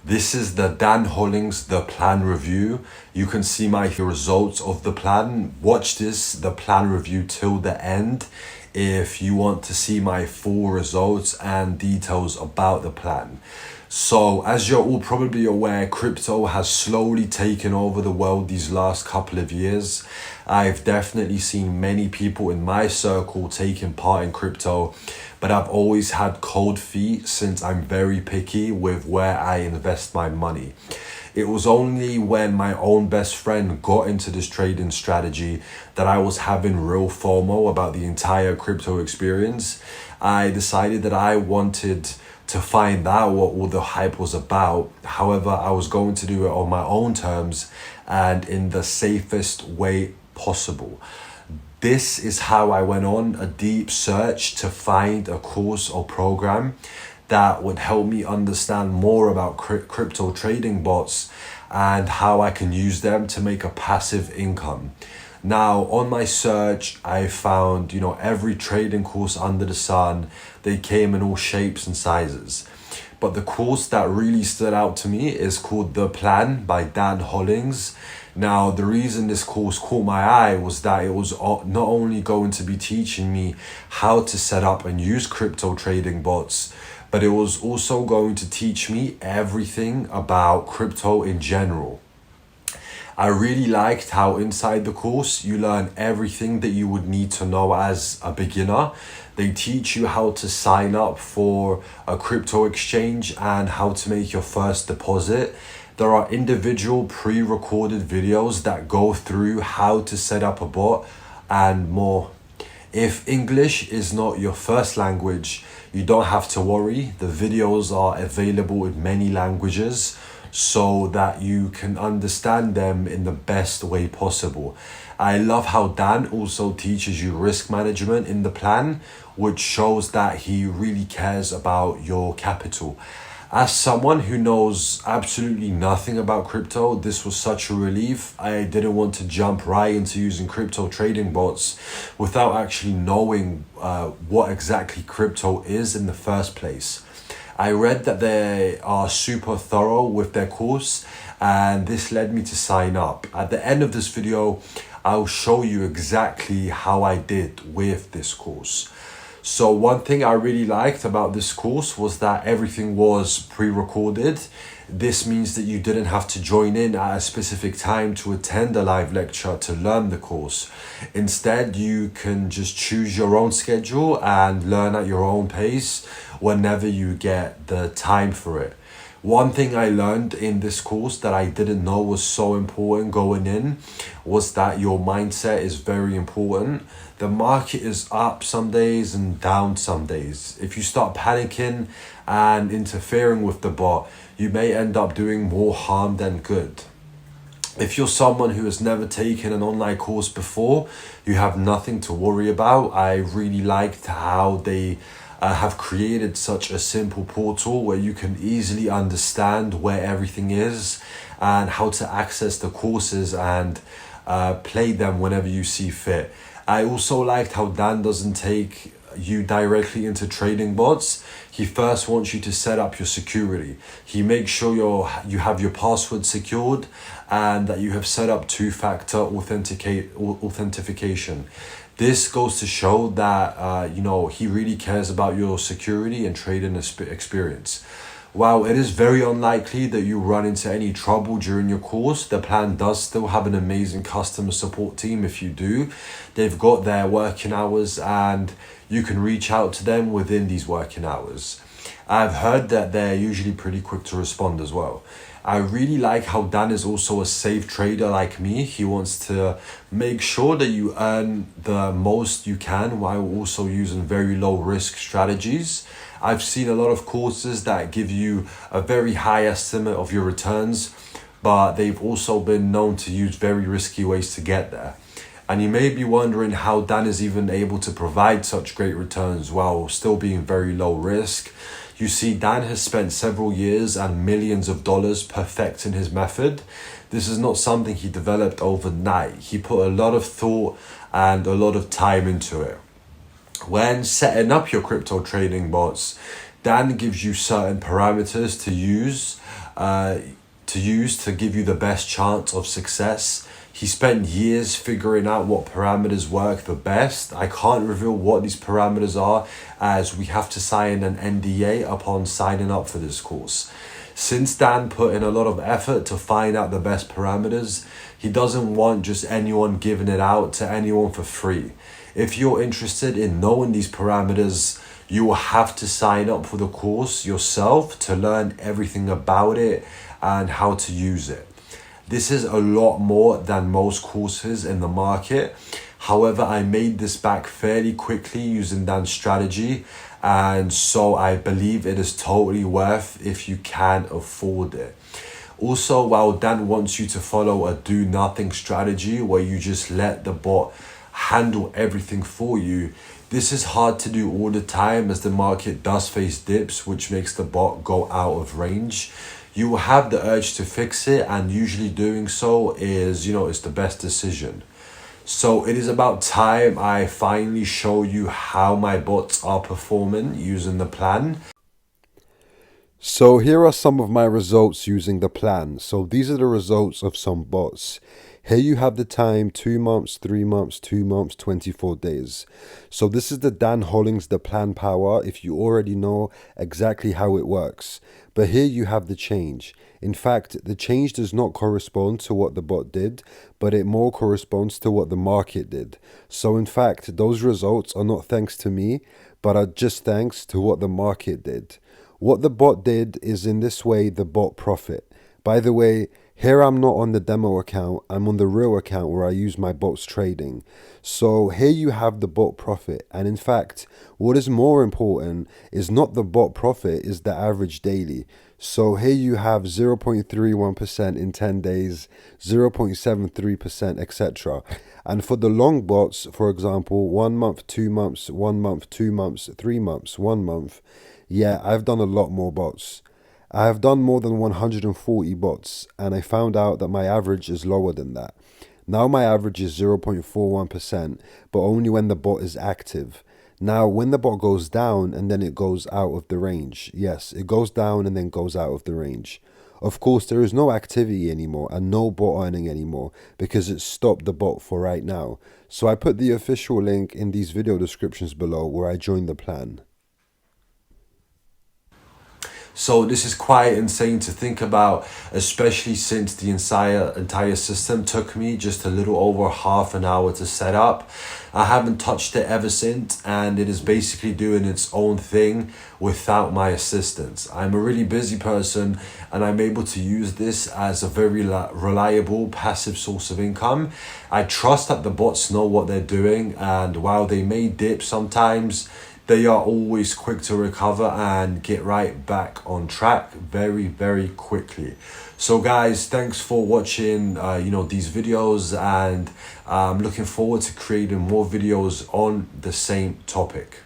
This is the Dan Hollings The Plan review. You can see my results of the plan. Watch the plan review till the end if you want to see my full results and details about the plan. So as you're all probably aware, crypto has slowly taken over the world these last couple of years. I've definitely seen many people in my circle taking part in crypto, but I've always had cold feet since I'm very picky with where I invest my money. It was only when my own best friend got into this trading strategy that I was having real FOMO about the entire crypto experience. I decided that I wanted to find out what all the hype was about. However, I was going to do it on my own terms and in the safest way possible. This is how I went on a deep search to find a course or program that would help me understand more about crypto trading bots and how I can use them to make a passive income. Now, on my search, I found, every trading course under the sun. They came in all shapes and sizes. But the course that really stood out to me is called The Plan by Dan Hollings. Now, the reason this course caught my eye was that it was not only going to be teaching me how to set up and use crypto trading bots, but it was also going to teach me everything about crypto in general. I really liked how inside the course you learn everything that you would need to know as a beginner. They teach you how to sign up for a crypto exchange and how to make your first deposit. There are individual pre-recorded videos that go through how to set up a bot and more. If English is not your first language, you don't have to worry. The videos are available in many languages so that you can understand them in the best way possible. I love how Dan also teaches you risk management in the plan, which shows that he really cares about your capital. As someone who knows absolutely nothing about crypto, this was such a relief. I didn't want to jump right into using crypto trading bots without actually knowing what exactly crypto is in the first place. I read that they are super thorough with their course, and this led me to sign up. At the end of this video, I'll show you exactly how I did with this course. So one thing I really liked about this course was that everything was pre-recorded. This means that you didn't have to join in at a specific time to attend a live lecture to learn the course. Instead, you can just choose your own schedule and learn at your own pace whenever you get the time for it. One thing I learned in this course that I didn't know was so important going in was that your mindset is very important. The market is up some days and down some days. If you start panicking and interfering with the bot, you may end up doing more harm than good. If you're someone who has never taken an online course before, you have nothing to worry about. I really liked how they have created such a simple portal where you can easily understand where everything is and how to access the courses and play them whenever you see fit. I also liked how Dan doesn't take you directly into trading bots. He first wants you to set up your security. He makes sure you have your password secured and that you have set up two-factor authentication. This goes to show that he really cares about your security and trading experience. While it is very unlikely that you run into any trouble during your course, the plan does still have an amazing customer support team if you do. They've got their working hours and you can reach out to them within these working hours. I've heard that they're usually pretty quick to respond as well. I really like how Dan is also a safe trader like me. He wants to make sure that you earn the most you can while also using very low risk strategies. I've seen a lot of courses that give you a very high estimate of your returns, but they've also been known to use very risky ways to get there. And you may be wondering how Dan is even able to provide such great returns while still being very low risk. You see, Dan has spent several years and millions of dollars perfecting his method. This is not something he developed overnight. He put a lot of thought and a lot of time into it. When setting up your crypto trading bots, Dan gives you certain parameters to use to give you the best chance of success. He spent years figuring out what parameters work the best. I can't reveal what these parameters are, as we have to sign an NDA upon signing up for this course. Since Dan put in a lot of effort to find out the best parameters, he doesn't want just anyone giving it out to anyone for free. If you're interested in knowing these parameters, you will have to sign up for the course yourself to learn everything about it and how to use it. This is a lot more than most courses in the market. However, I made this back fairly quickly using Dan's strategy, and so I believe it is totally worth if you can afford it. Also, while Dan wants you to follow a do-nothing strategy where you just let the bot handle everything for you, this is hard to do all the time, as the market does face dips, which makes the bot go out of range. You will have the urge to fix it, and usually doing so is, it's the best decision. So it is about time I finally show you how my bots are performing using the plan. So here are some of my results using the plan. So these are the results of some bots. Here you have the time: 2 months, 3 months, 2 months, 24 days. So this is the Dan Hollings The Plan power, if you already know exactly how it works. But here you have the change. In fact, the change does not correspond to what the bot did, but it more corresponds to what the market did. So in fact, those results are not thanks to me, but are just thanks to what the market did. What the bot did is, in this way, the bot profit. By the way, here I'm not on the demo account, I'm on the real account where I use my bots trading. So here you have the bot profit, and in fact, what is more important is not the bot profit, is the average daily. So here you have 0.31% in 10 days, 0.73%, etc. And for the long bots, for example, 1 month, 2 months, 1 month, 2 months, 3 months, 1 month, yeah, I've done a lot more bots. I have done more than 140 bots, and I found out that my average is lower than that. Now my average is 0.41%, but only when the bot is active. Now, when the bot goes down and then it goes out of the range, yes, it goes down and then goes out of the range. Of course, there is no activity anymore and no bot earning anymore because it stopped the bot for right now. So I put the official link in these video descriptions below where I joined the plan. So this is quite insane to think about, especially since the entire system took me just a little over half an hour to set up. I haven't touched it ever since, and it is basically doing its own thing without my assistance. I'm a really busy person, and I'm able to use this as a very reliable passive source of income. I trust that the bots know what they're doing, and while they may dip sometimes, they are always quick to recover and get right back on track very, very quickly. So guys, thanks for watching these videos, and I'm looking forward to creating more videos on the same topic.